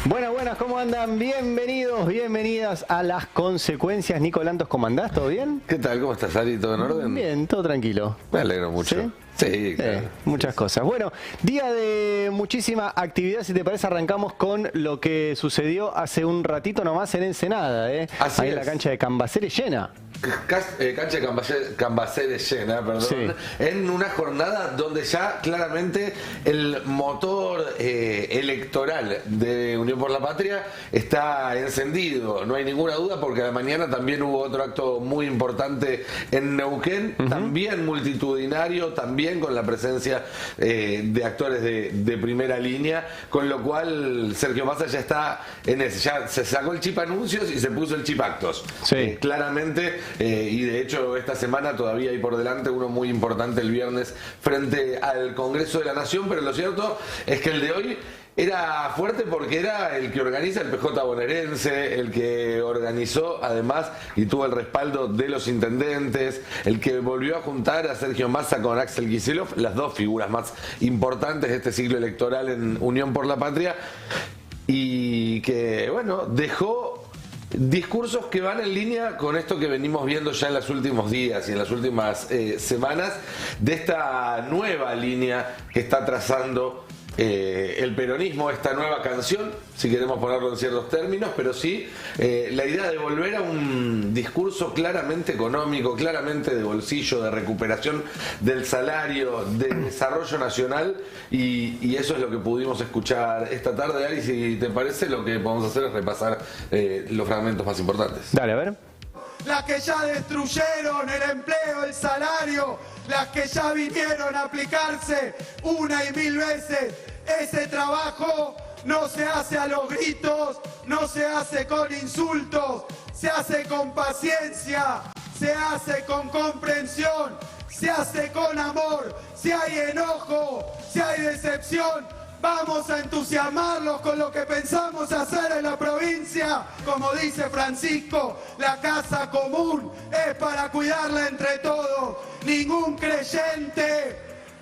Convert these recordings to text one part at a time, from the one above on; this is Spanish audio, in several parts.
Buenas, ¿cómo andan? Bienvenidos, bienvenidas a Las Consecuencias. Nico Lantos, ¿cómo andás? ¿Todo bien? ¿Qué tal? ¿Cómo estás, Ari? ¿Todo en orden? Bien, todo tranquilo. Me alegro mucho. ¿Sí? Sí, claro. Muchas cosas. Bueno, día de muchísima actividad. Si te parece, arrancamos con lo que sucedió hace un ratito nomás en Ensenada. Así Ahí es. en la cancha de Cambaceres llena. Cancha de Cambaceres llena, perdón, Sí. en una jornada donde ya claramente el motor electoral de Unión por la Patria está encendido, no hay ninguna duda, porque a la mañana también hubo otro acto muy importante en Neuquén, también multitudinario, también con la presencia de actores de primera línea, con lo cual Sergio Massa ya está en ese, ya se sacó el chip anuncios y se puso el chip actos. Sí. Claramente. Y de hecho esta semana todavía hay por delante uno muy importante el viernes frente al Congreso de la Nación, pero lo cierto es que el de hoy era fuerte porque era el que organiza el PJ bonaerense, el que organizó además y tuvo el respaldo de los intendentes, el que volvió a juntar a Sergio Massa con Axel Kicillof, las dos figuras más importantes de este ciclo electoral en Unión por la Patria, y que bueno, dejó discursos que van en línea con esto que venimos viendo ya en los últimos días y en las últimas semanas, de esta nueva línea que está trazando el peronismo, esta nueva canción, si queremos ponerlo en ciertos términos, pero sí la idea de volver a un discurso claramente económico, claramente de bolsillo, de recuperación del salario, de desarrollo nacional, y eso es lo que pudimos escuchar esta tarde. Ari, si te parece, lo que podemos hacer es repasar los fragmentos más importantes. Dale, a ver. Las que ya destruyeron el empleo, el salario, las que ya vinieron a aplicarse una y mil veces. Ese trabajo no se hace a los gritos, no se hace con insultos, se hace con paciencia, se hace con comprensión, se hace con amor. Si hay enojo, si hay decepción, vamos a entusiasmarlos con lo que pensamos hacer en la provincia. Como dice Francisco, la casa común es para cuidarla entre todos. Ningún creyente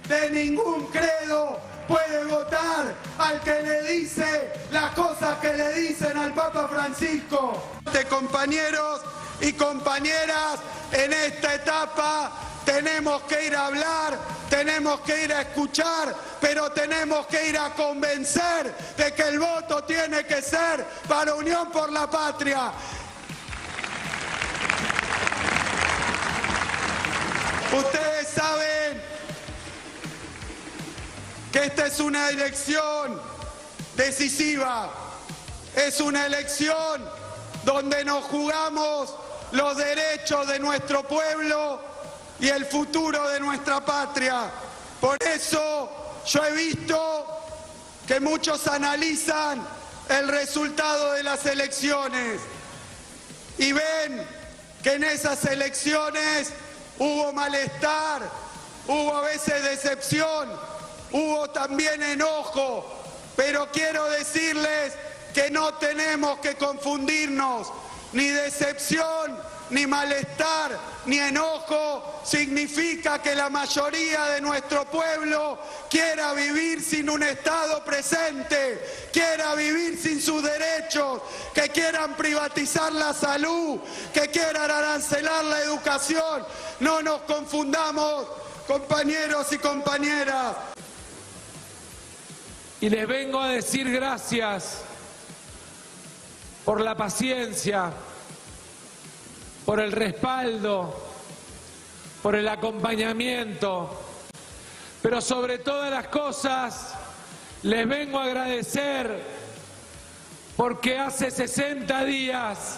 de ningún credo puede votar al que le dice las cosas que le dicen al Papa Francisco. Compañeros y compañeras, en esta etapa tenemos que ir a hablar, tenemos que ir a escuchar, pero tenemos que ir a convencer de que el voto tiene que ser para Unión por la Patria. Ustedes saben que esta es una elección decisiva, es una elección donde nos jugamos los derechos de nuestro pueblo y el futuro de nuestra patria. Por eso yo he visto que muchos analizan el resultado de las elecciones y ven que en esas elecciones hubo malestar, hubo a veces decepción, hubo también enojo, pero quiero decirles que no tenemos que confundirnos. Ni decepción, ni malestar, ni enojo significa que la mayoría de nuestro pueblo quiera vivir sin un Estado presente, quiera vivir sin sus derechos, que quieran privatizar la salud, que quieran arancelar la educación. No nos confundamos, compañeros y compañeras. Y les vengo a decir gracias por la paciencia, por el respaldo, por el acompañamiento, pero sobre todas las cosas les vengo a agradecer porque hace 60 días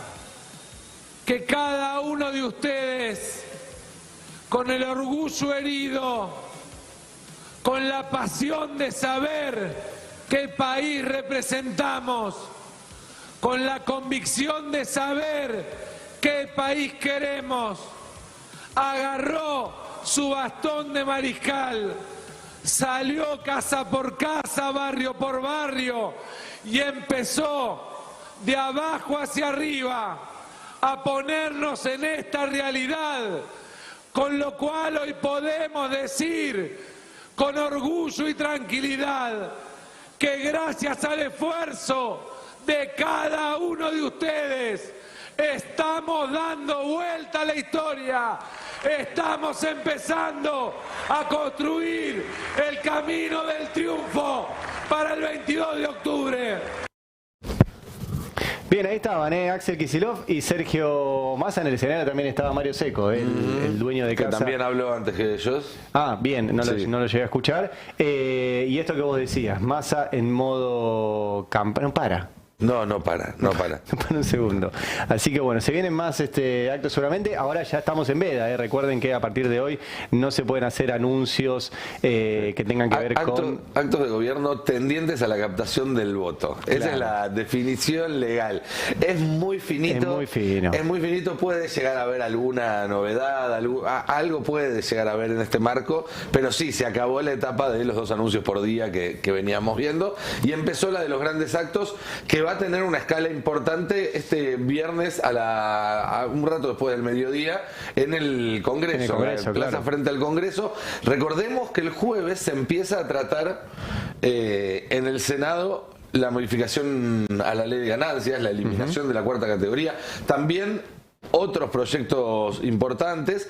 que cada uno de ustedes, con el orgullo herido, con la pasión de saber qué país representamos, con la convicción de saber qué país queremos, agarró su bastón de mariscal, salió casa por casa, barrio por barrio y empezó de abajo hacia arriba a ponernos en esta realidad, con lo cual hoy podemos decir con orgullo y tranquilidad que gracias al esfuerzo de cada uno de ustedes. Estamos dando vuelta a la historia. Estamos empezando a construir el camino del triunfo para el 22 de octubre. Bien, ahí estaban, Axel Kicillof y Sergio Massa. En el escenario también estaba Mario Seco, el dueño de casa. Que también habló antes que ellos. Ah, bien, no, Sí. no lo llegué a escuchar. Y esto que vos decías, Massa en modo campaña. No para. No para. No para un segundo. Así que bueno, se vienen más actos seguramente. Ahora ya estamos en veda. Recuerden que a partir de hoy no se pueden hacer anuncios que tengan que ver con... Actos de gobierno tendientes a la captación del voto. Esa Claro. es la definición legal. Es muy finito. Es muy fino. Es muy finito. Puede llegar a haber alguna novedad, algo puede llegar a haber en este marco, pero sí, se acabó la etapa de los 2 anuncios por día que veníamos viendo y empezó la de los grandes actos, que va a tener una escala importante este viernes a un rato después del mediodía en el Congreso, en la plaza frente al Congreso. Recordemos que el jueves se empieza a tratar en el Senado la modificación a la ley de ganancias, la eliminación de la 4ª categoría, también otros proyectos importantes.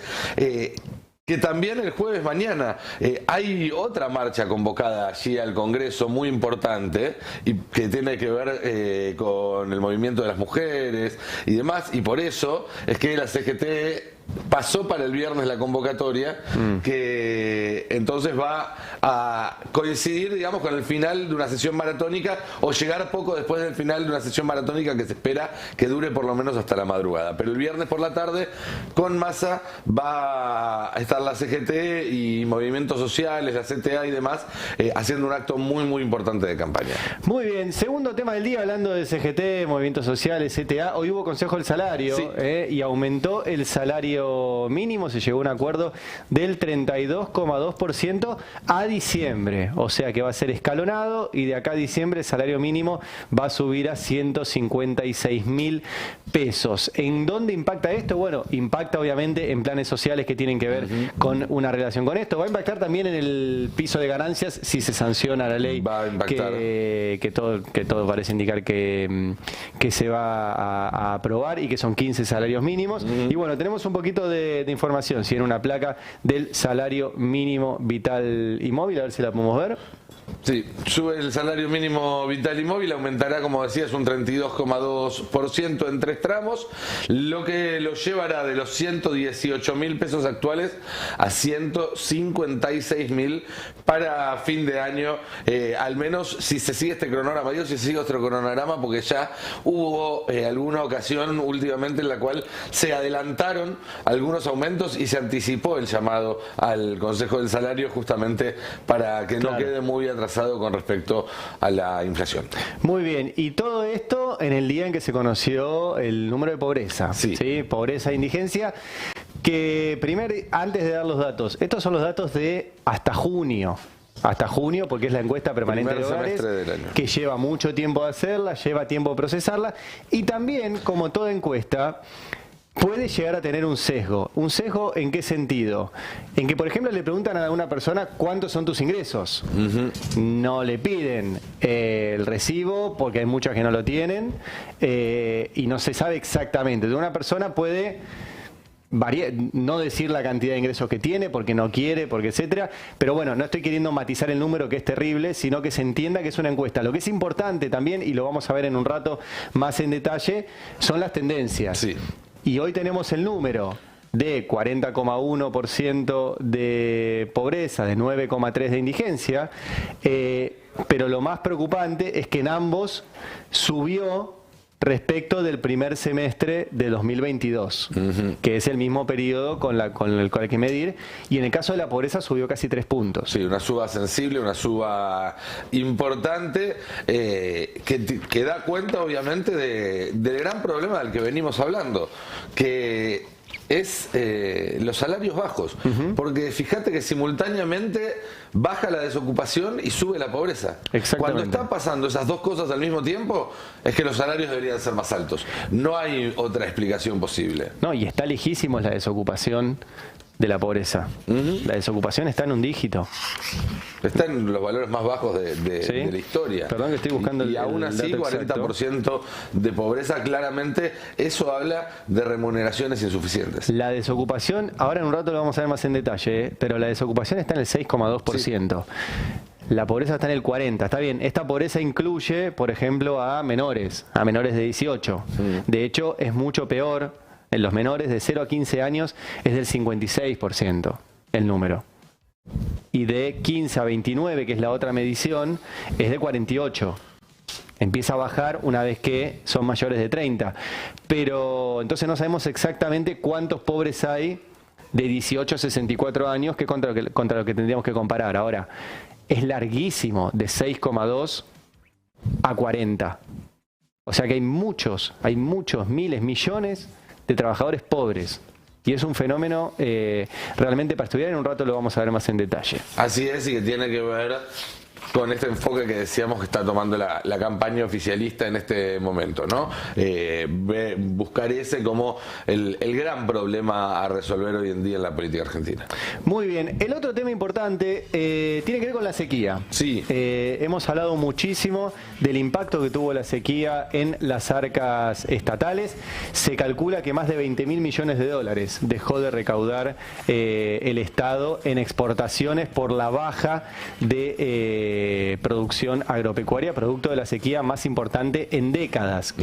Que también el jueves mañana hay otra marcha convocada allí al Congreso muy importante y que tiene que ver con el movimiento de las mujeres y demás, y por eso es que la CGT pasó para el viernes la convocatoria, que entonces va a coincidir, digamos, con el final de una sesión maratónica o llegar poco después del final de una sesión maratónica que se espera que dure por lo menos hasta la madrugada. Pero el viernes por la tarde, con Massa, va a estar la CGT y movimientos sociales, la CTA y demás, haciendo un acto muy, muy importante de campaña. Muy bien, segundo tema del día, hablando de CGT, movimientos sociales, CTA. Hoy hubo Consejo del Salario, Sí. Y aumentó el salario mínimo, se llegó a un acuerdo del 32,2% a diciembre, o sea que va a ser escalonado y de acá a diciembre el salario mínimo va a subir a 156.000 pesos. ¿En dónde impacta esto? Bueno, impacta obviamente en planes sociales que tienen que ver con una relación con esto. Va a impactar también en el piso de ganancias si se sanciona la ley. Va a impactar. Que todo parece indicar que se va a aprobar y que son 15 salarios mínimos. Y bueno, tenemos un poquito de información, si en una placa del salario mínimo vital y móvil, a ver si la podemos ver. Sí, sube el salario mínimo vital y móvil, aumentará, como decías, un 32,2% en 3 tramos, lo que lo llevará de los 118.000 pesos actuales a 156.000 para fin de año, al menos si se sigue este cronograma. Digo si se sigue otro cronograma porque ya hubo alguna ocasión últimamente en la cual se adelantaron algunos aumentos y se anticipó el llamado al Consejo del Salario justamente para que no quede muy atrasado con respecto a la inflación. Muy bien, y todo esto en el día en que se conoció el número de pobreza, sí. Pobreza e indigencia, que primero, antes de dar los datos, estos son los datos de hasta junio, porque es la encuesta permanente de hogares, del año, que lleva mucho tiempo de hacerla, lleva tiempo de procesarla, y también, como toda encuesta, puede llegar a tener un sesgo. ¿Un sesgo en qué sentido? En que, por ejemplo, le preguntan a una persona cuántos son tus ingresos. No le piden el recibo porque hay muchas que no lo tienen y no se sabe exactamente. De una persona puede no decir la cantidad de ingresos que tiene porque no quiere, porque etcétera, pero bueno, no estoy queriendo matizar el número que es terrible, sino que se entienda que es una encuesta. Lo que es importante también, y lo vamos a ver en un rato más en detalle, son las tendencias. Sí. Y hoy tenemos el número de 40,1% de pobreza, de 9,3% de indigencia, pero lo más preocupante es que en ambos subió respecto del primer semestre de 2022, que es el mismo periodo con el cual hay que medir, y en el caso de la pobreza subió casi 3 puntos. Sí, una suba sensible, una suba importante, que da cuenta obviamente del gran problema del que venimos hablando, que es los salarios bajos, porque fíjate que simultáneamente baja la desocupación y sube la pobreza. Exactamente. Cuando están pasando esas dos cosas al mismo tiempo, es que los salarios deberían ser más altos. No hay otra explicación posible. No, y está lejísimos la desocupación de la pobreza. La desocupación está en un dígito. Está en los valores más bajos de ¿Sí? la historia. Perdón que estoy buscando y aún así, dato 40% de pobreza, claramente eso habla de remuneraciones insuficientes. La desocupación, ahora en un rato lo vamos a ver más en detalle, pero la desocupación está en el 6,2%. La pobreza está en el 40%. Está bien, esta pobreza incluye, por ejemplo, a menores de 18. De hecho, es mucho peor. En los menores de 0 a 15 años es del 56% el número. Y de 15 a 29, que es la otra medición, es de 48%. Empieza a bajar una vez que son mayores de 30. Pero entonces no sabemos exactamente cuántos pobres hay de 18 a 64 años, que contra lo que tendríamos que comparar. Ahora, es larguísimo, de 6,2 a 40. O sea que hay muchos, miles, millones de trabajadores pobres. Y es un fenómeno realmente para estudiar. En un rato lo vamos a ver más en detalle. Así es, y que tiene que ver con este enfoque que decíamos que está tomando la campaña oficialista en este momento, ¿no? Buscar ese como el gran problema a resolver hoy en día en la política argentina. Muy bien. El otro tema importante tiene que ver con la sequía. Sí. Hemos hablado muchísimo del impacto que tuvo la sequía en las arcas estatales. Se calcula que más de 20.000 millones de dólares dejó de recaudar el Estado en exportaciones por la baja de producción agropecuaria, producto de la sequía más importante en décadas.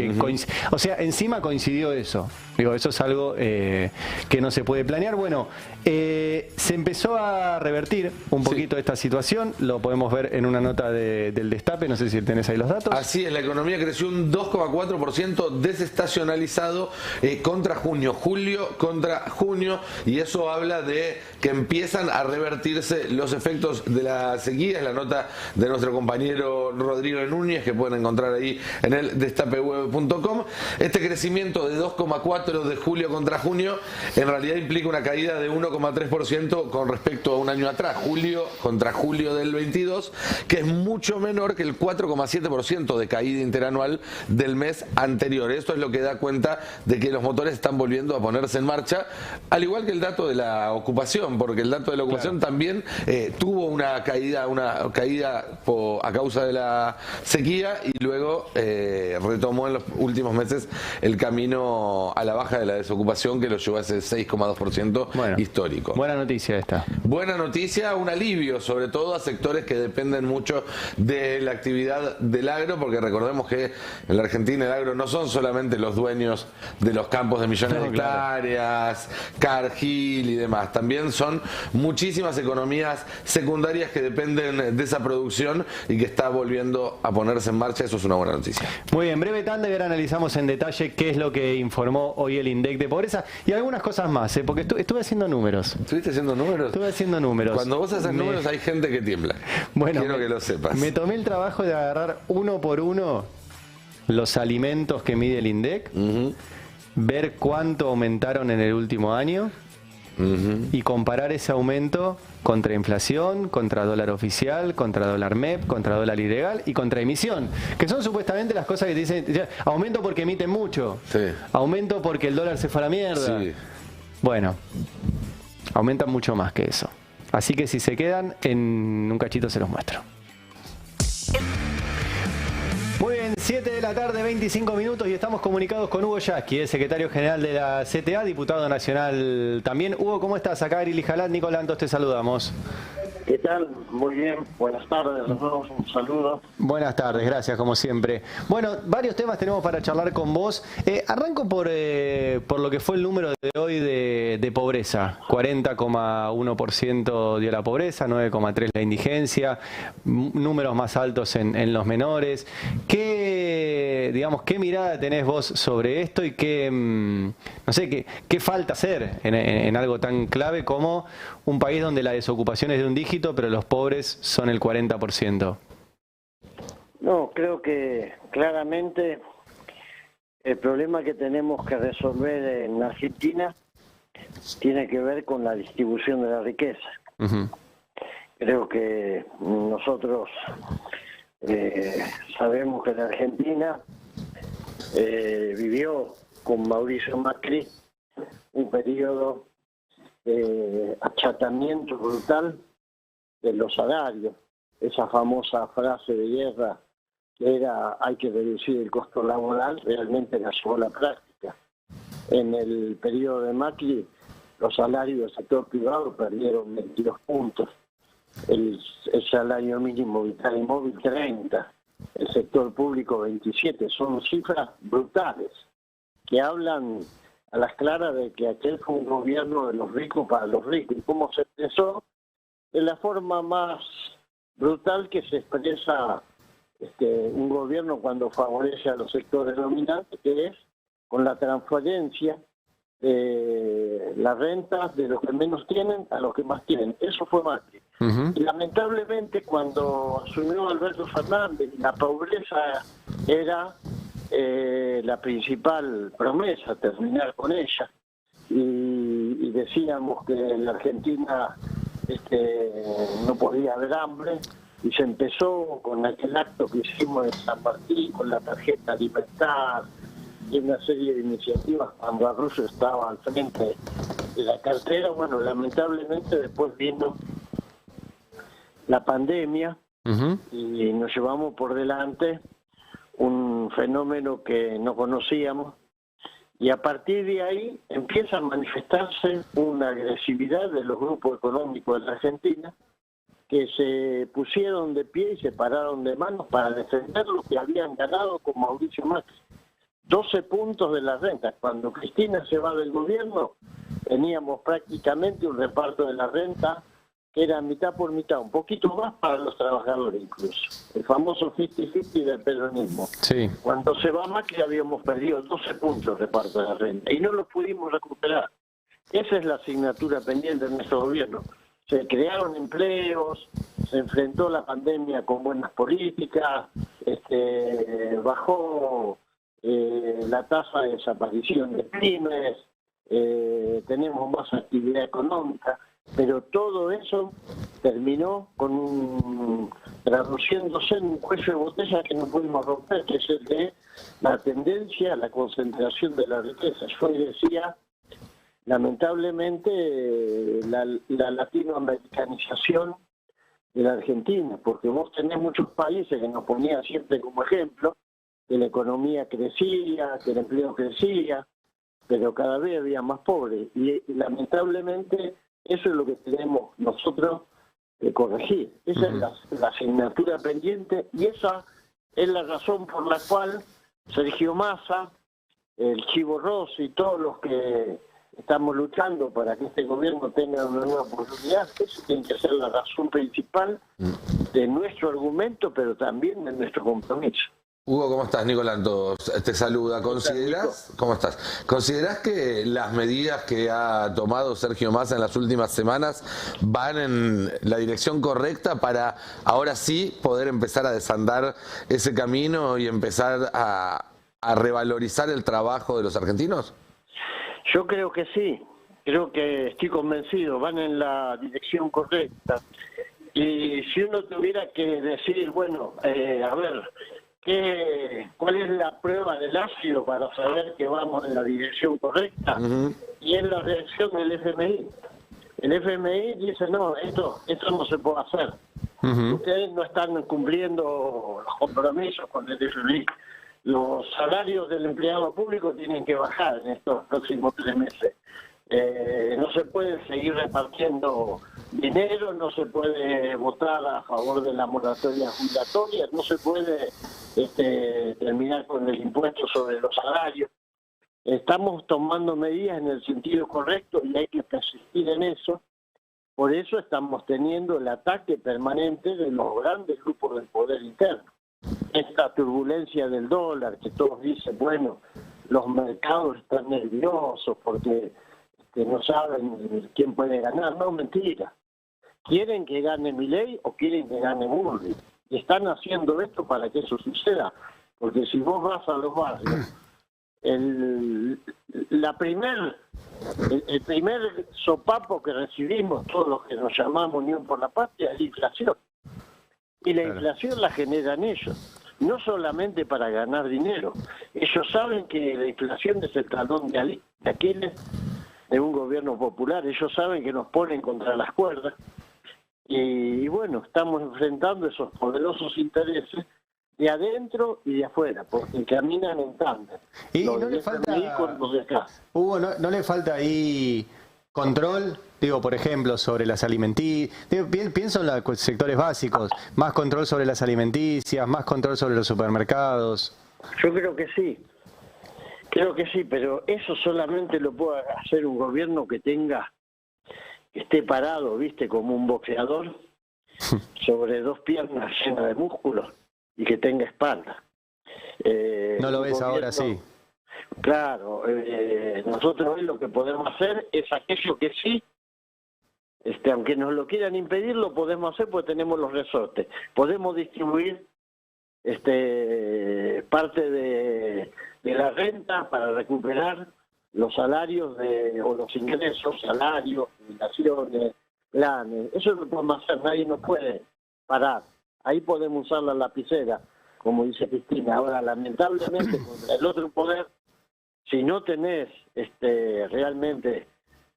O sea, encima coincidió eso. Digo, eso es algo que no se puede planear. Bueno, se empezó a revertir un poquito esta situación. Lo podemos ver en una nota del Destape. No sé si tenés ahí los datos. Así es, la economía creció un 2,4% desestacionalizado contra junio, julio contra junio, y eso habla de que empiezan a revertirse los efectos de la sequía. Es la nota de nuestro compañero Rodrigo Núñez, que pueden encontrar ahí en el destapeweb.com. Este crecimiento de 2,4% de julio contra junio en realidad implica una caída de 1,3% con respecto a un año atrás, julio contra julio del 22, que es mucho menor que el 4,7% de caída interanual del mes anterior. Esto es lo que da cuenta de que los motores están volviendo a ponerse en marcha, al igual que el dato de la ocupación, porque el dato de la ocupación también tuvo una caída a causa de la sequía, y luego retomó en los últimos meses el camino a la baja de la desocupación, que lo llevó a ese 6,2% histórico. Buena noticia esta. Buena noticia, un alivio sobre todo a sectores que dependen mucho de la actividad del agro, porque recordemos que en la Argentina el agro no son solamente los dueños de los campos de millones de hectáreas, Cargill y demás, también son muchísimas economías secundarias que dependen de esa producción y que está volviendo a ponerse en marcha. Eso es una buena noticia. Muy bien, breve tanda y ahora analizamos en detalle qué es lo que informó hoy el INDEC de pobreza y algunas cosas más, porque estuve haciendo números. ¿Estuviste haciendo números? Estuve haciendo números. Cuando vos haces números hay gente que tiembla. Bueno, quiero que lo sepas. Me tomé el trabajo de agarrar uno por uno los alimentos que mide el INDEC, ver cuánto aumentaron en el último año y comparar ese aumento contra inflación, contra dólar oficial, contra dólar MEP, contra dólar ilegal y contra emisión, que son supuestamente las cosas que te dicen, aumento porque emiten mucho, aumento porque el dólar se fue a la mierda. Bueno, aumentan mucho más que eso. Así que si se quedan, en un cachito se los muestro. Muy bien, 7 de la tarde, 25 minutos, y estamos comunicados con Hugo Yasky, el secretario general de la CTA, diputado nacional también. Hugo, ¿cómo estás? Acá Ari Lijalat, Nicolás Lantos, te saludamos. ¿Qué tal? Muy bien, buenas tardes, un saludo. Buenas tardes, gracias como siempre. Bueno, varios temas tenemos para charlar con vos. Arranco por lo que fue el número de hoy de pobreza. 40,1% dio la pobreza, 9,3% la indigencia, números más altos en los menores. ¿Qué mirada tenés vos sobre esto y qué falta hacer en algo tan clave como un país donde la desocupación es de un dígito, pero los pobres son el 40%? No, creo que claramente el problema que tenemos que resolver en Argentina tiene que ver con la distribución de la riqueza. Creo que nosotros sabemos que la Argentina vivió con Mauricio Macri un periodo achatamiento brutal de los salarios. Esa famosa frase de Guerra que era hay que reducir el costo laboral, realmente la llevó a la práctica. En el periodo de Macri, los salarios del sector privado perdieron 22 puntos, el salario mínimo vital y móvil 30, el sector público 27, son cifras brutales que hablan a las claras de que aquel fue un gobierno de los ricos para los ricos. ¿Y cómo se expresó? De la forma más brutal que se expresa un gobierno cuando favorece a los sectores dominantes, que es con la transferencia de las rentas de los que menos tienen a los que más tienen. Eso fue Macri. Y lamentablemente cuando asumió Alberto Fernández, la pobreza era la principal promesa, terminar con ella. Y decíamos que en la Argentina no podía haber hambre, y se empezó con aquel acto que hicimos en San Martín, con la tarjeta Libertad, y una serie de iniciativas cuando Arroyo estaba al frente de la cartera. Bueno, lamentablemente después vino la pandemia y nos llevamos por delante un fenómeno que no conocíamos, y a partir de ahí empieza a manifestarse una agresividad de los grupos económicos de la Argentina que se pusieron de pie y se pararon de manos para defender lo que habían ganado con Mauricio Macri. 12 puntos de la renta. Cuando Cristina se va del gobierno, teníamos prácticamente un reparto de la renta que era mitad por mitad, un poquito más para los trabajadores incluso. El famoso 50-50 del peronismo. Sí. Cuando se va Macri habíamos perdido 12 puntos de reparto de la renta y no los pudimos recuperar. Esa es la asignatura pendiente de nuestro gobierno. Se crearon empleos, se enfrentó la pandemia con buenas políticas, bajó la tasa de desaparición de pymes, tenemos más actividad económica, pero todo eso terminó traduciéndose en un cuello de botella que no pudimos romper, que es el de la tendencia a la concentración de la riqueza. Yo decía, lamentablemente, la latinoamericanización de la Argentina, porque vos tenés muchos países que nos ponían siempre como ejemplo, que la economía crecía, que el empleo crecía, pero cada vez había más pobres. Y lamentablemente eso es lo que tenemos nosotros que corregir. Esa es la asignatura pendiente, y esa es la razón por la cual Sergio Massa, el Chivo Rossi y todos los que estamos luchando para que este gobierno tenga una nueva oportunidad, esa tiene que ser la razón principal de nuestro argumento, pero también de nuestro compromiso. Hugo, ¿cómo estás? Nicolanto te saluda. ¿Cómo estás? ¿Considerás que las medidas que ha tomado Sergio Massa en las últimas semanas van en la dirección correcta para ahora sí poder empezar a desandar ese camino y empezar a revalorizar el trabajo de los argentinos? Yo creo que sí, creo que estoy convencido, van en la dirección correcta. Y si uno tuviera que decir, bueno, a ver, ¿cuál es la prueba del ácido para saber que vamos en la dirección correcta? Y es la reacción del FMI. El FMI dice, no, esto no se puede hacer. Ustedes no están cumpliendo los compromisos con el FMI. Los salarios del empleado público tienen que bajar en estos próximos 3 meses. No se puede seguir repartiendo dinero, no se puede votar a favor de la moratoria jubilatoria, no se puede terminar con el impuesto sobre los salarios. Estamos tomando medidas en el sentido correcto y hay que persistir en eso. Por eso estamos teniendo el ataque permanente de los grandes grupos del poder interno. Esta turbulencia del dólar, que todos dicen, bueno, los mercados están nerviosos porque no saben quién puede ganar. No, mentira. ¿Quieren que gane Milei o quieren que gane Bullrich? Y están haciendo esto para que eso suceda. Porque si vos vas a los barrios, el primer sopapo que recibimos todos los que nos llamamos Unión por la Patria es la inflación. Y la inflación la generan ellos, no solamente para ganar dinero. Ellos saben que la inflación es el talón de Aquiles de un gobierno popular. Ellos saben que nos ponen contra las cuerdas y bueno, estamos enfrentando esos poderosos intereses de adentro y de afuera, porque caminan en tándem. Y Los no de le falta, FMI con los de acá. Hugo, no le falta ahí control, digo, por ejemplo, sobre las alimenticias, pienso en los sectores básicos, más control sobre las alimenticias, más control sobre los supermercados. Yo creo que sí, pero eso solamente lo puede hacer un gobierno que esté parado, viste, como un boxeador, sobre dos piernas llenas de músculos y que tenga espalda. No lo ves ahora, sí. Claro, nosotros hoy lo que podemos hacer es aquello que sí, aunque nos lo quieran impedir, lo podemos hacer porque tenemos los resortes. Podemos distribuir parte de la renta para recuperar los salarios o los ingresos, salarios, jubilaciones, planes. Eso lo podemos hacer, nadie nos puede parar. Ahí podemos usar la lapicera, como dice Cristina. Ahora, lamentablemente, contra el otro poder, si no tenés realmente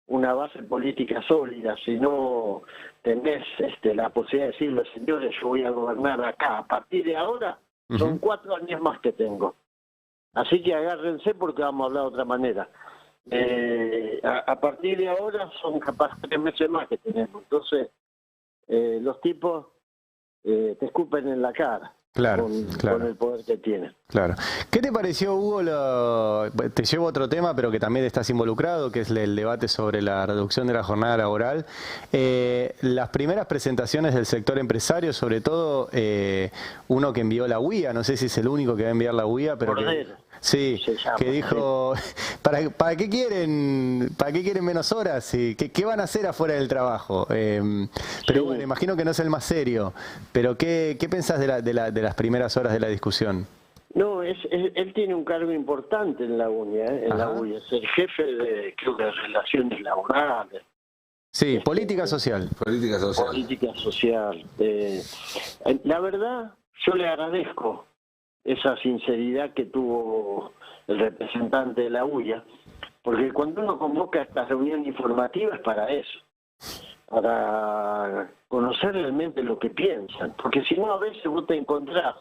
una base política sólida, si no tenés la posibilidad de decirle, señores, yo voy a gobernar acá, a partir de ahora, son 4 años más que tengo. Así que agárrense porque vamos a hablar de otra manera. A partir de ahora son capaz 3 meses más que tenemos. Entonces, los tipos te escupen en la cara. Claro, con el poder que tienen. Claro. ¿Qué te pareció, Hugo? Te llevo a otro tema, pero que también estás involucrado, que es el debate sobre la reducción de la jornada laboral. Las primeras presentaciones del sector empresario, sobre todo uno que envió la UIA, no sé si es el único que va a enviar la UIA, pero sí, que dijo, ¿para qué quieren menos horas? ¿Qué van a hacer afuera del trabajo? Pero bueno, imagino que no es el más serio. Pero ¿qué pensás de las primeras horas de la discusión? No, él tiene un cargo importante en la UIA, la UIA. Es el jefe de, creo que, de relaciones laborales. Sí, política social. Política social. Política social. La verdad, yo le agradezco esa sinceridad que tuvo el representante de la UIA, porque cuando uno convoca esta reunión informativa es para eso, para conocer realmente lo que piensan, porque si no a veces vos te encontrás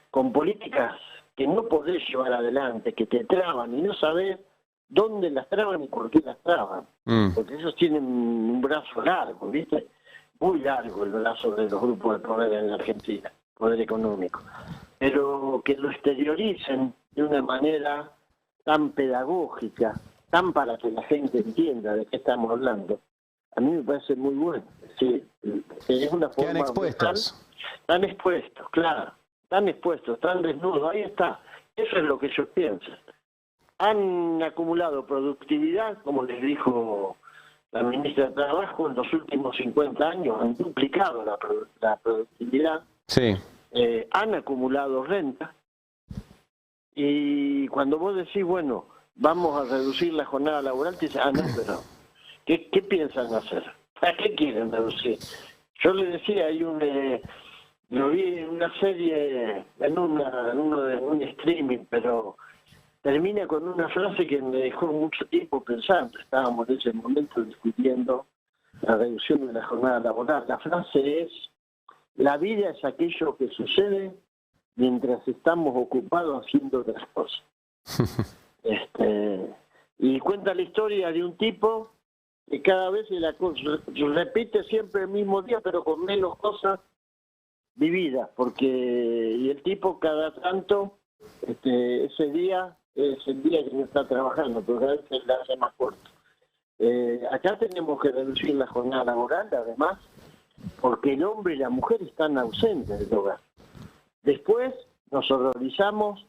con políticas que no podés llevar adelante, que te traban y no sabés dónde las traban y por qué las traban, porque ellos tienen un brazo largo, ¿viste? Muy largo el brazo de los grupos de poder en la Argentina, poder económico, pero que lo exterioricen de una manera tan pedagógica, tan para que la gente entienda de qué estamos hablando, a mí me parece muy bueno. Sí, es una forma. Quedan expuestos. Tan expuestos, claro. Tan expuestos, tan desnudos. Ahí está. Eso es lo que ellos piensan. Han acumulado productividad, como les dijo la ministra de Trabajo, en los últimos 50 años. Han duplicado la productividad. Sí. Han acumulado renta. Y cuando vos decís, bueno, vamos a reducir la jornada laboral, te dicen, no, pero ¿qué piensan hacer? ¿A qué quieren reducir? Yo les decía, lo vi en una serie, en un streaming, pero termina con una frase que me dejó mucho tiempo pensando. Estábamos en ese momento discutiendo la reducción de la jornada laboral. La frase es, la vida es aquello que sucede mientras estamos ocupados haciendo otras cosas. Y cuenta la historia de un tipo que cada vez repite siempre el mismo día, pero con menos cosas vividas, y el tipo cada tanto, ese día es el día que no está trabajando, pero cada vez se le hace más corto. Acá tenemos que reducir la jornada laboral, además, porque el hombre y la mujer están ausentes del hogar. Después nos horrorizamos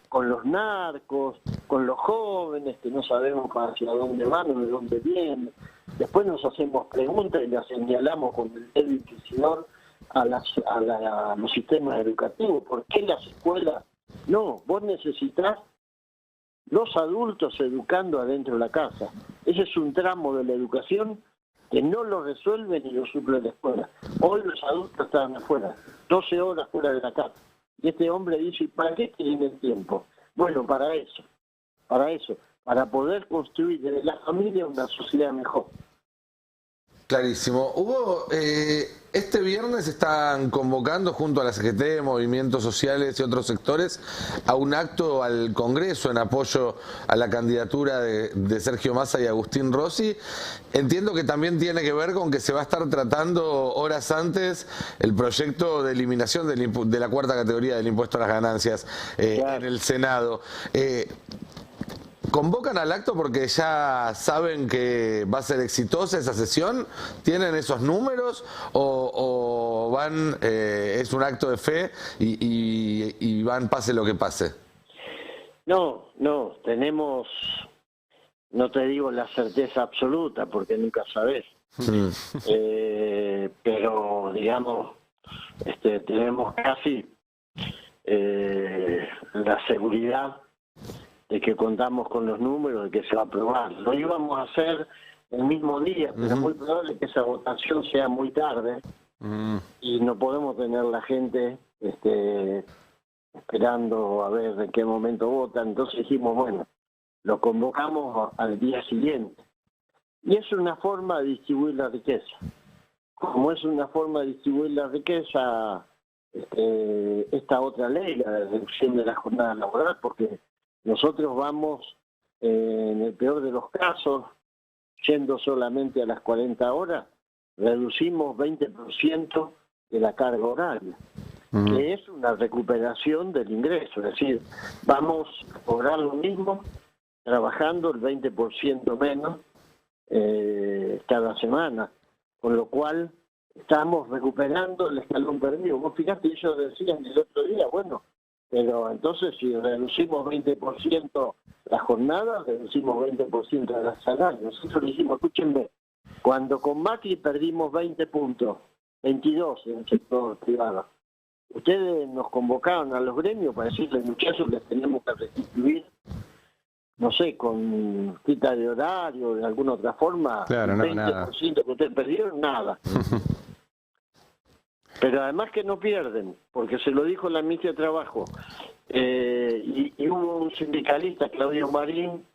con los narcos, con los jóvenes que no sabemos hacia dónde van o de dónde vienen. Después nos hacemos preguntas y las señalamos con el dedo inquisidor a los sistemas educativos. ¿Por qué las escuelas? No, vos necesitas los adultos educando adentro de la casa. Ese es un tramo de la educación que no lo resuelve ni lo suple la escuela. Hoy los adultos están afuera, 12 horas fuera de la casa. Y este hombre dice, ¿para qué tienen el tiempo? Bueno, para eso, para poder construir desde la familia una sociedad mejor. Clarísimo. Hugo, este viernes están convocando junto a la CGT, movimientos sociales y otros sectores a un acto al Congreso en apoyo a la candidatura de Sergio Massa y Agustín Rossi. Entiendo que también tiene que ver con que se va a estar tratando horas antes el proyecto de eliminación de la cuarta categoría del impuesto a las ganancias Claro. en el Senado. ¿Convocan al acto porque ya saben que va a ser exitosa esa sesión? ¿Tienen esos números? ¿O van, es un acto de fe y van pase lo que pase? No, tenemos, no te digo la certeza absoluta porque nunca sabes, pero digamos, tenemos casi la seguridad de que contamos con los números, de que se va a aprobar. Lo íbamos a hacer el mismo día, pero es muy probable que esa votación sea muy tarde y no podemos tener la gente esperando a ver en qué momento votan. Entonces dijimos, bueno, lo convocamos al día siguiente. Y es una forma de distribuir la riqueza. Como es una forma de distribuir la riqueza, esta otra ley, la de reducción de la jornada laboral, porque nosotros vamos, en el peor de los casos, yendo solamente a las 40 horas, reducimos 20% de la carga horaria, que es una recuperación del ingreso. Es decir, vamos a cobrar lo mismo trabajando el 20% menos cada semana, con lo cual estamos recuperando el escalón perdido. Vos fíjate, ellos decían el otro día, bueno, pero entonces si reducimos 20% la jornada, reducimos 20% de la salario. Nosotros dijimos, escúchenme, cuando con Macri perdimos 20 puntos, 22 en el sector privado, ustedes nos convocaron a los gremios para decirles, muchachos, les tenemos que restituir, no sé, con quita de horario, de alguna otra forma, Claro, no, 20% nada. que ustedes perdieron, nada. Pero además que no pierden, porque se lo dijo la ministra de Trabajo. Y hubo un sindicalista, Claudio Marín,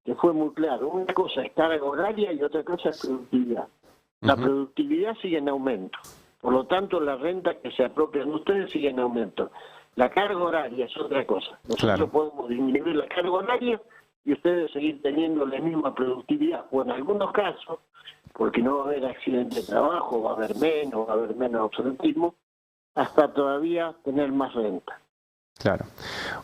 que fue muy claro. Una cosa es carga horaria y otra cosa es productividad. La productividad sigue en aumento. Por lo tanto, la renta que se apropian de ustedes sigue en aumento. La carga horaria es otra cosa. Nosotros Claro. podemos disminuir la carga horaria y ustedes seguir teniendo la misma productividad. O en algunos casos, porque no va a haber accidente de trabajo, va a haber menos obsoletismo, hasta todavía tener más renta. Claro.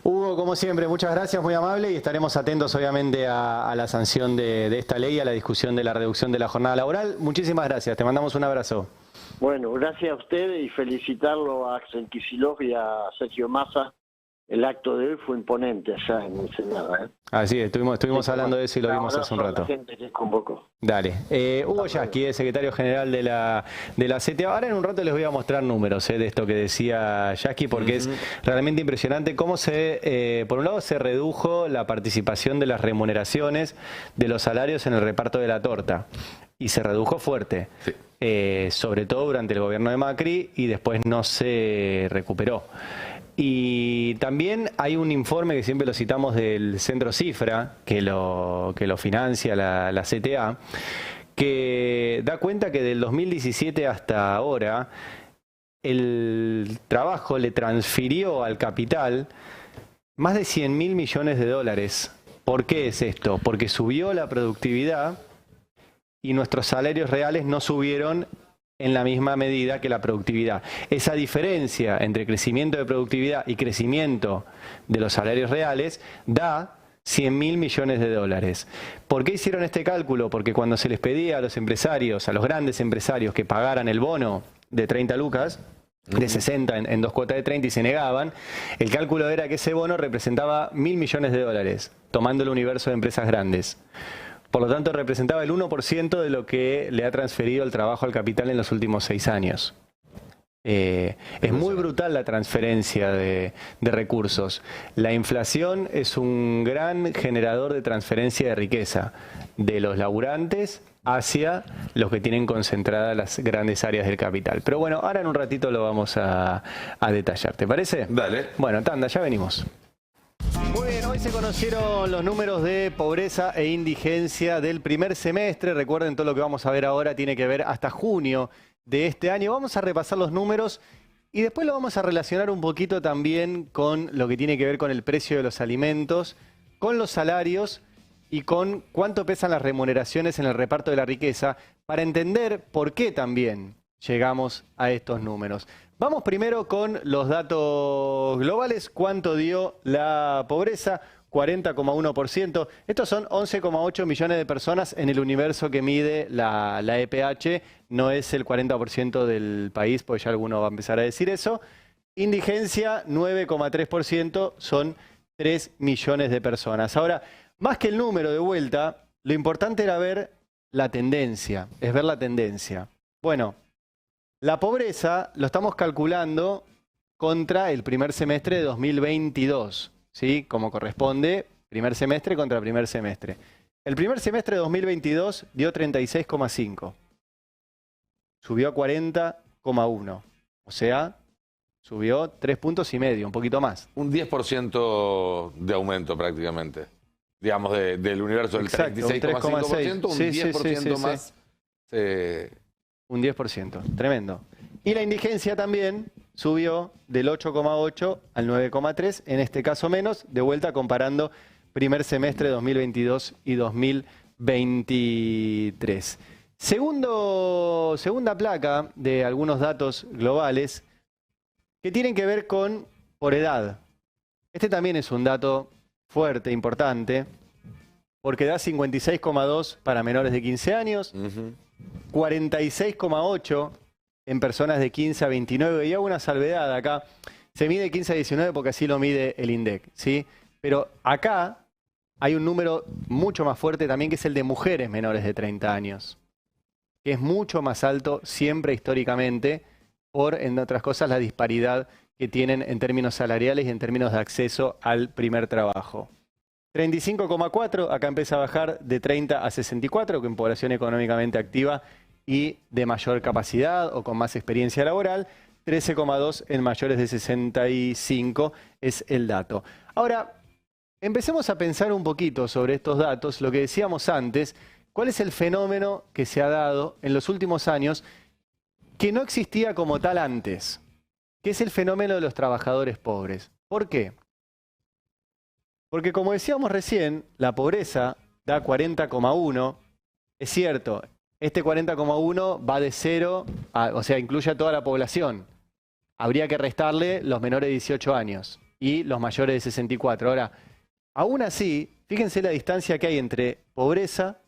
Hugo, como siempre, muchas gracias, muy amable, y estaremos atentos obviamente a la sanción de esta ley, a la discusión de la reducción de la jornada laboral. Muchísimas gracias, te mandamos un abrazo. Bueno, gracias a ustedes y felicitarlo a Axel Kicillof y a Sergio Massa. El acto de hoy fue imponente allá en el Senado. Así es, estuvimos hablando de eso y lo vimos hace un abrazo a rato. la gente que convocó. Dale. Hugo Yasky, secretario general de la CTA. Ahora en un rato les voy a mostrar números de esto que decía Yasky, porque es realmente impresionante cómo por un lado se redujo la participación de las remuneraciones de los salarios en el reparto de la torta. Y se redujo fuerte, sobre todo durante el gobierno de Macri, y después no se recuperó. Y también hay un informe que siempre lo citamos del Centro Cifra, que lo financia la CTA, que da cuenta que del 2017 hasta ahora el trabajo le transfirió al capital más de 100.000 millones de dólares. ¿Por qué es esto? Porque subió la productividad y nuestros salarios reales no subieron en la misma medida que la productividad. Esa diferencia entre crecimiento de productividad y crecimiento de los salarios reales da 100.000 millones de dólares. ¿Por qué hicieron este cálculo? Porque cuando se les pedía a los empresarios, a los grandes empresarios, que pagaran el bono de 30 lucas, de 60 en 2 cuotas de 30, y se negaban, el cálculo era que ese bono representaba 1.000 millones de dólares, tomando el universo de empresas grandes. Por lo tanto, representaba el 1% de lo que le ha transferido el trabajo al capital en los últimos 6 años. Es muy brutal la transferencia de recursos. La inflación es un gran generador de transferencia de riqueza de los laburantes hacia los que tienen concentradas las grandes áreas del capital. Pero bueno, ahora en un ratito lo vamos a detallar. ¿Te parece? Dale. Bueno, tanda, ya venimos. Muy bien, hoy se conocieron los números de pobreza e indigencia del primer semestre. Recuerden, todo lo que vamos a ver ahora tiene que ver hasta junio de este año. Vamos a repasar los números y después lo vamos a relacionar un poquito también con lo que tiene que ver con el precio de los alimentos, con los salarios y con cuánto pesan las remuneraciones en el reparto de la riqueza, para entender por qué también llegamos a estos números. Vamos primero con los datos globales. ¿Cuánto dio la pobreza? 40,1%. Estos son 11,8 millones de personas en el universo que mide la EPH. No es el 40% del país, porque ya alguno va a empezar a decir eso. Indigencia, 9,3%, son 3 millones de personas. Ahora, más que el número de vuelta, lo importante era ver la tendencia, es ver la tendencia. Bueno, la pobreza lo estamos calculando contra el primer semestre de 2022, ¿sí? Como corresponde, primer semestre contra primer semestre. El primer semestre de 2022 dio 36,5. Subió a 40,1. O sea, subió 3,5 puntos, un poquito más. Un 10% de aumento prácticamente. Digamos, del universo del 36,5%, un 10% más. Un 10%, tremendo. Y la indigencia también subió del 8,8 al 9,3, en este caso menos, de vuelta comparando primer semestre de 2022 y 2023. Segunda placa de algunos datos globales que tienen que ver con por edad. Este también es un dato fuerte, importante, porque da 56,2 para menores de 15 años, 46,8 en personas de 15 a 29. Y hago una salvedad acá. Se mide 15 a 19 porque así lo mide el INDEC, ¿sí? Pero acá hay un número mucho más fuerte también, que es el de mujeres menores de 30 años. Que es mucho más alto siempre históricamente por, en otras cosas, la disparidad que tienen en términos salariales y en términos de acceso al primer trabajo. 35,4, acá empieza a bajar de 30 a 64, que en población económicamente activa y de mayor capacidad o con más experiencia laboral. 13,2 en mayores de 65 es el dato. Ahora, empecemos a pensar un poquito sobre estos datos, lo que decíamos antes, cuál es el fenómeno que se ha dado en los últimos años que no existía como tal antes, que es el fenómeno de los trabajadores pobres. ¿Por qué? Porque como decíamos recién, la pobreza da 40,1. Es cierto, este 40,1 va de 0, o sea, incluye a toda la población. Habría que restarle los menores de 18 años y los mayores de 64. Ahora, aún así, fíjense la distancia que hay entre pobreza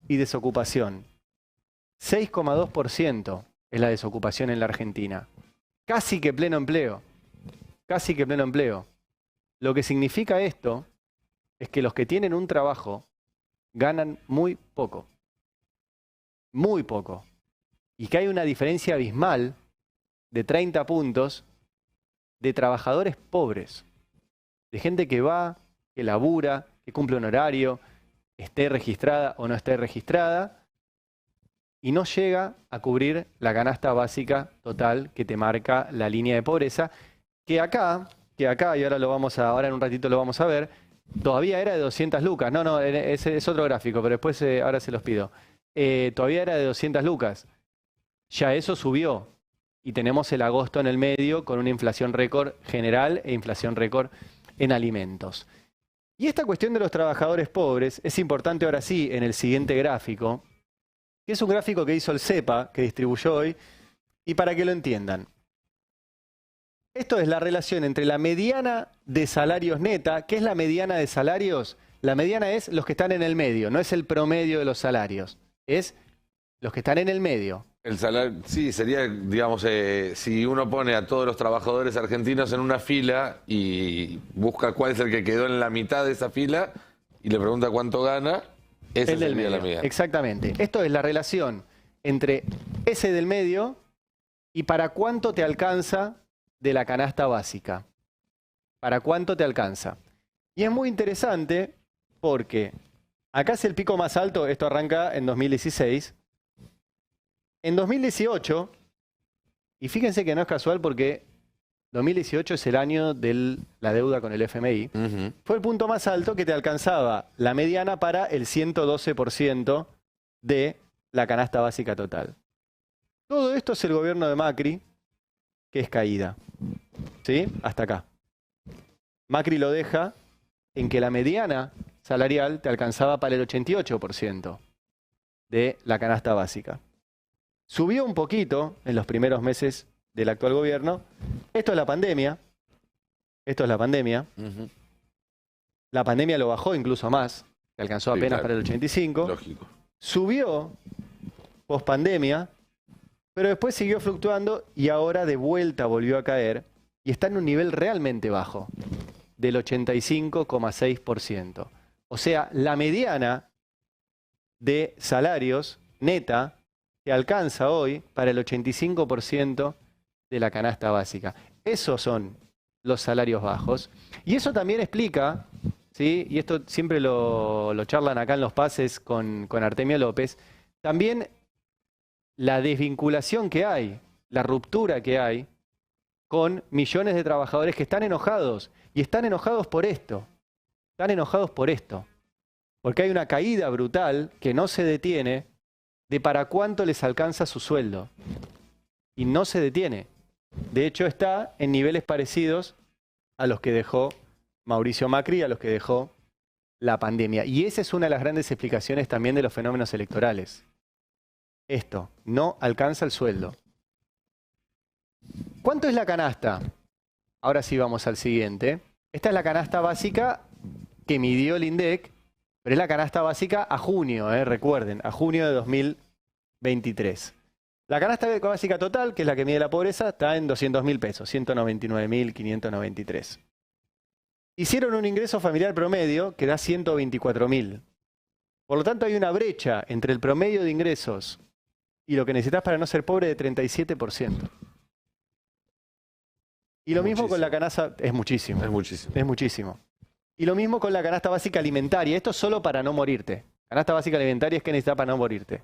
y desocupación. 6,2% es la desocupación en la Argentina. Casi que pleno empleo. Casi que pleno empleo. Lo que significa esto es que los que tienen un trabajo ganan muy poco. Muy poco. Y que hay una diferencia abismal de 30 puntos de trabajadores pobres. De gente que va, que labura, que cumple un horario, esté registrada o no esté registrada, y no llega a cubrir la canasta básica total que te marca la línea de pobreza, que acá, y ahora en un ratito lo vamos a ver, todavía era de 200 lucas. No, ese es otro gráfico, pero después ahora se los pido. Todavía era de 200 lucas. Ya eso subió. Y tenemos el agosto en el medio con una inflación récord general e inflación récord en alimentos. Y esta cuestión de los trabajadores pobres es importante ahora sí en el siguiente gráfico, que es un gráfico que hizo el CEPA, que distribuyó hoy, y para que lo entiendan. Esto es la relación entre la mediana de salarios neta. ¿Qué es la mediana de salarios? La mediana es los que están en el medio, no es el promedio de los salarios, es los que están en el medio. El salario, sí, sería, digamos, si uno pone a todos los trabajadores argentinos en una fila y busca cuál es el que quedó en la mitad de esa fila y le pregunta cuánto gana, ese sería la mediana. Exactamente. Esto es la relación entre ese del medio y para cuánto te alcanza de la canasta básica. ¿Para cuánto te alcanza? Y es muy interesante porque acá es el pico más alto, esto arranca en 2016. En 2018, y fíjense que no es casual porque 2018 es el año de la deuda con el FMI. Fue el punto más alto que te alcanzaba la mediana para el 112% de la canasta básica total. Todo esto es el gobierno de Macri, que es caída. ¿Sí? Hasta acá. Macri lo deja en que la mediana salarial te alcanzaba para el 88% de la canasta básica. Subió un poquito en los primeros meses del actual gobierno. Esto es la pandemia. Esto es la pandemia. La pandemia lo bajó incluso más. Que alcanzó apenas para el 85%. Lógico. Subió post-pandemia, pero después siguió fluctuando y ahora de vuelta volvió a caer y está en un nivel realmente bajo, del 85,6%. O sea, la mediana de salarios neta que alcanza hoy para el 85% de la canasta básica. Esos son los salarios bajos. Y eso también explica, ¿sí? Y esto siempre lo charlan acá en los pases con Artemio López, también la desvinculación que hay, la ruptura que hay con millones de trabajadores que están enojados. Y están enojados por esto. Están enojados por esto. Porque hay una caída brutal que no se detiene de para cuánto les alcanza su sueldo. Y no se detiene. De hecho, está en niveles parecidos a los que dejó Mauricio Macri, a los que dejó la pandemia. Y esa es una de las grandes explicaciones también de los fenómenos electorales. Esto, no alcanza el sueldo. ¿Cuánto es la canasta? Ahora sí vamos al siguiente. Esta es la canasta básica que midió el INDEC, pero es la canasta básica a junio, recuerden, a junio de 2023. La canasta básica total, que es la que mide la pobreza, está en 200.000 pesos, 199.593. Hicieron un ingreso familiar promedio que da 124.000. Por lo tanto, hay una brecha entre el promedio de ingresos y lo que necesitas para no ser pobre de 37%. Y lo mismo con la canasta... Es muchísimo. Es muchísimo. Es muchísimo. Y lo mismo con la canasta básica alimentaria. Esto es solo para no morirte. Canasta básica alimentaria es que necesitas para no morirte.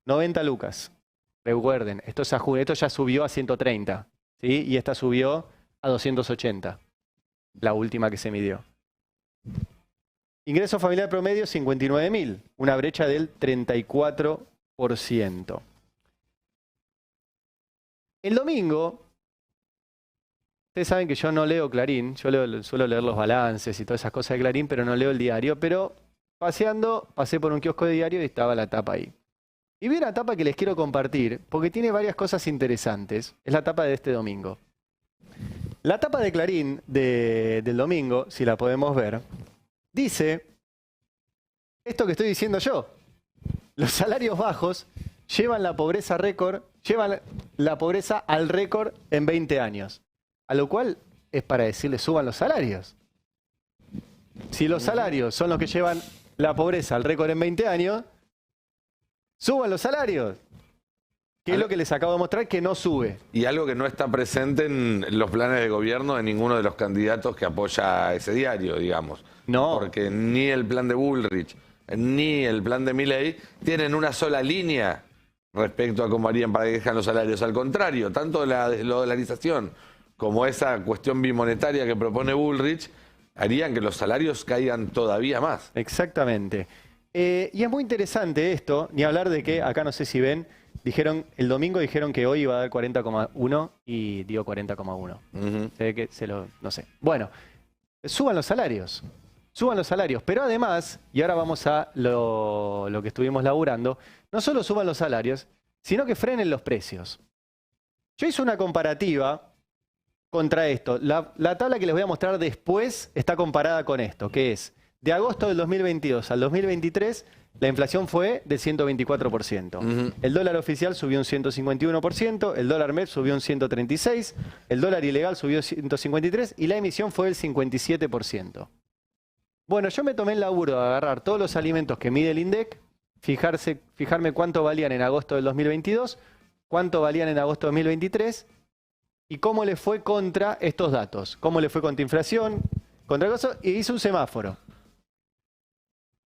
90 lucas. Recuerden, esto ya subió a 130. ¿Sí? Y esta subió a 280. La última que se midió. Ingreso familiar promedio, 59.000. Una brecha del 34%. El domingo... Ustedes saben que yo no leo Clarín, suelo leer los balances y todas esas cosas de Clarín, pero no leo el diario. Pero paseando, pasé por un kiosco de diario y estaba la tapa ahí. Y vi una tapa que les quiero compartir, porque tiene varias cosas interesantes. Es la tapa de este domingo. La tapa de Clarín del domingo, si la podemos ver, dice esto que estoy diciendo yo. Los salarios bajos llevan la pobreza récord, llevan la pobreza al récord en 20 años. A lo cual es para decirle suban los salarios. Si los salarios son los que llevan la pobreza al récord en 20 años, suban los salarios. Que es lo que les acabo de mostrar que no sube. Y algo que no está presente en los planes de gobierno de ninguno de los candidatos que apoya ese diario, digamos. No. Porque ni el plan de Bullrich, ni el plan de Milei tienen una sola línea respecto a cómo harían para que dejen los salarios. Al contrario, tanto la dolarización como esa cuestión bimonetaria que propone Bullrich, harían que los salarios caigan todavía más. Exactamente. Y es muy interesante esto, ni hablar de que, acá no sé si ven, el domingo dijeron que hoy iba a dar 40,1 y dio 40,1. Se ve que no sé. Bueno, suban los salarios. Suban los salarios. Pero además, y ahora vamos a lo que estuvimos laburando, no solo suban los salarios, sino que frenen los precios. Yo hice una comparativa contra esto. La tabla que les voy a mostrar después está comparada con esto, que es de agosto del 2022 al 2023, la inflación fue del 124%. El dólar oficial subió un 151%, el dólar MEP subió un 136%, el dólar ilegal subió 153% y la emisión fue del 57%. Bueno, yo me tomé el laburo de agarrar todos los alimentos que mide el INDEC, fijarme cuánto valían en agosto del 2022, cuánto valían en agosto del 2023 y cómo le fue contra estos datos. Cómo le fue contra inflación, contra cosas, y hice un semáforo.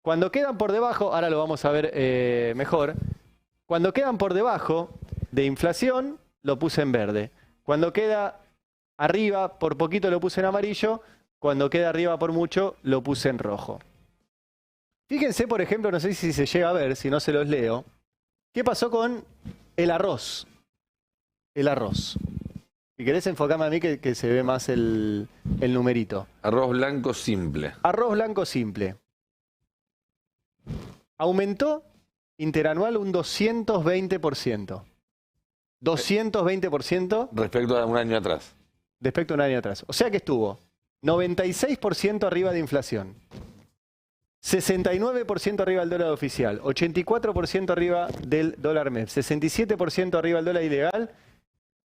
Cuando quedan por debajo, ahora lo vamos a ver mejor, cuando quedan por debajo de inflación, lo puse en verde. Cuando queda Arriba, por poquito lo puse en amarillo. Cuando queda arriba por mucho, lo puse en rojo. Fíjense, por ejemplo, no sé si se llega a ver, si no se los leo. ¿Qué pasó con el arroz? El arroz. Si querés enfocarme a mí que se ve más el numerito. Arroz blanco simple. Arroz blanco simple. Aumentó interanual un 220%. 220% Respecto a un año atrás. respecto a un año atrás. O sea que estuvo 96% arriba de inflación. 69% arriba del dólar oficial, 84% arriba del dólar MEP, 67% arriba del dólar ilegal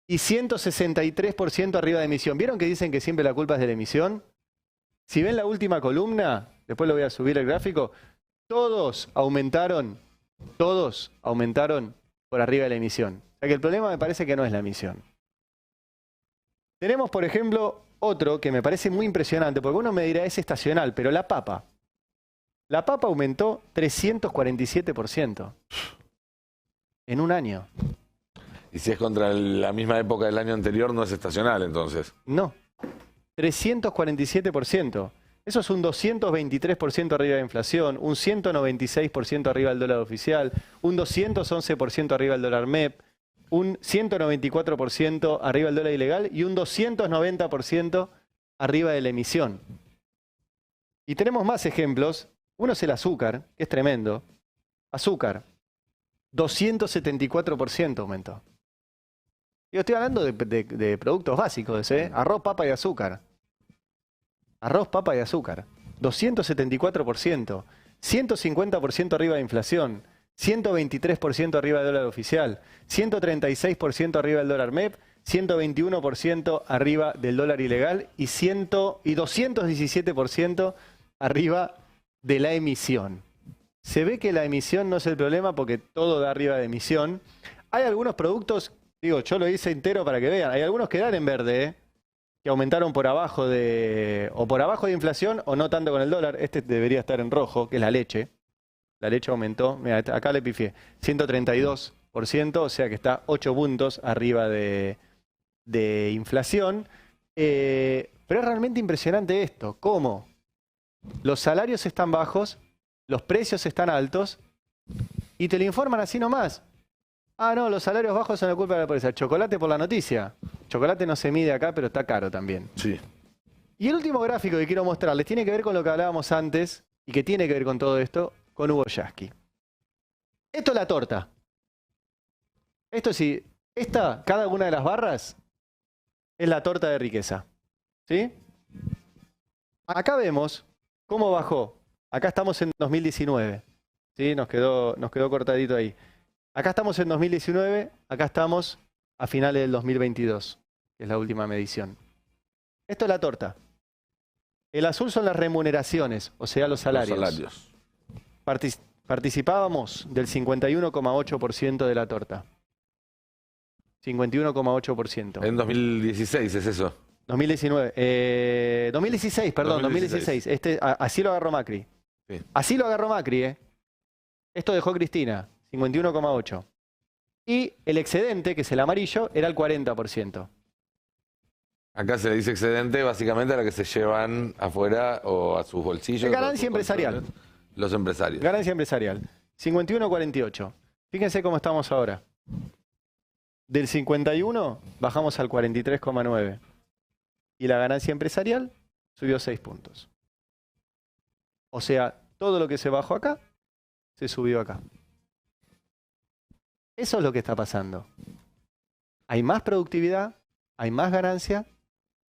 y 163% arriba de emisión. ¿Vieron que dicen que siempre la culpa es de la emisión? Si ven la última columna, después lo voy a subir el gráfico, todos aumentaron por arriba de la emisión. O sea que el problema me parece que no es la emisión. Tenemos, por ejemplo, otro que me parece muy impresionante, porque uno me dirá es estacional, pero la papa. La papa aumentó 347% en un año. Y si es contra la misma época del año anterior, no es estacional, entonces. No, 347%. Eso es un 223% arriba de inflación, un 196% arriba del dólar oficial, un 211% arriba del dólar MEP, un 194% arriba del dólar ilegal y un 290% arriba de la emisión. Y tenemos más ejemplos. Uno es el azúcar, que es tremendo. Azúcar, 274% aumentó. Yo estoy hablando de productos básicos, ¿eh? Arroz, papa y azúcar. Arroz, papa y azúcar. 274%. 150% arriba de inflación. 123% arriba del dólar oficial. 136% arriba del dólar MEP. 121% arriba del dólar ilegal. Y 217% arriba de la emisión. Se ve que la emisión no es el problema porque todo da arriba de emisión. Hay algunos productos, digo, yo lo hice entero para que vean, hay algunos que dan en verde, que aumentaron por abajo de inflación o no tanto con el dólar. Este debería estar en rojo, que es la leche. La leche aumentó, mira, acá le pifié, 132%, o sea que está 8 puntos arriba de inflación. Pero es realmente impresionante esto, cómo los salarios están bajos, los precios están altos y te lo informan así nomás. Ah, no, los salarios bajos son la culpa de la pobreza. Chocolate por la noticia. Chocolate no se mide acá, pero está caro también. Sí. Y el último gráfico que quiero mostrarles tiene que ver con lo que hablábamos antes y que tiene que ver con todo esto, con Hugo Yasky. Esto es la torta. Esto sí, cada una de las barras es la torta de riqueza. ¿Sí? Acá vemos cómo bajó. Acá estamos en 2019. ¿Sí? Nos quedó cortadito ahí. Acá estamos en 2019, acá estamos a finales del 2022, que es la última medición. Esto es la torta. El azul son las remuneraciones, o sea, los salarios. Los salarios. Participábamos del 51,8% de la torta. 51,8%. En 2016 es eso. 2019. 2016, perdón, 2016. Así lo agarró Macri. Sí. Así lo agarró Macri, ¿eh? Esto dejó Cristina, 51,8%. Y el excedente, que es el amarillo, era el 40%. Acá se le dice excedente básicamente a la que se llevan afuera o a sus bolsillos. Ganancia empresarial. Los empresarios. Ganancia empresarial. 51,48. Fíjense cómo estamos ahora. Del 51 bajamos al 43,9. Y la ganancia empresarial subió 6 puntos. O sea, todo lo que se bajó acá, se subió acá. Eso es lo que está pasando. Hay más productividad, hay más ganancia,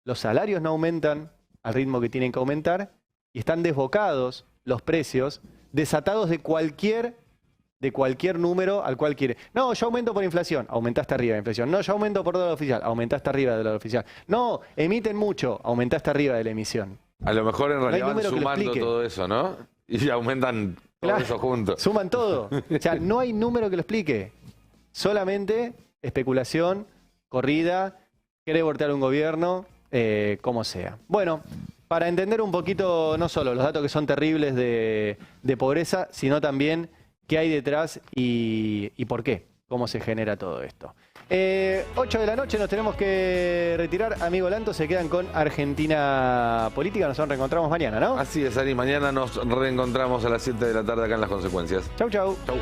los salarios no aumentan al ritmo que tienen que aumentar y están desbocados los precios, desatados de cualquier número al cual quiere. No, yo aumento por inflación, aumentaste arriba de inflación. No, yo aumento por dólar oficial, aumentaste arriba del dólar oficial. No, emiten mucho, aumentaste arriba de la emisión. A lo mejor en realidad van sumando explique. todo eso, ¿no? Y aumentan todo eso juntos. Suman todo. O sea, no hay número que lo explique. Solamente especulación, corrida, querer voltear un gobierno, como sea. Bueno, para entender un poquito no solo los datos que son terribles de pobreza, sino también qué hay detrás y por qué. cómo se genera todo esto. 8 de la noche nos tenemos que retirar. Amigo Lanto, se quedan con Argentina Política. Nos reencontramos mañana, ¿no? Así es, Ari. Mañana nos reencontramos a las 7 de la tarde acá en Las Consecuencias. Chau, chau. Chau.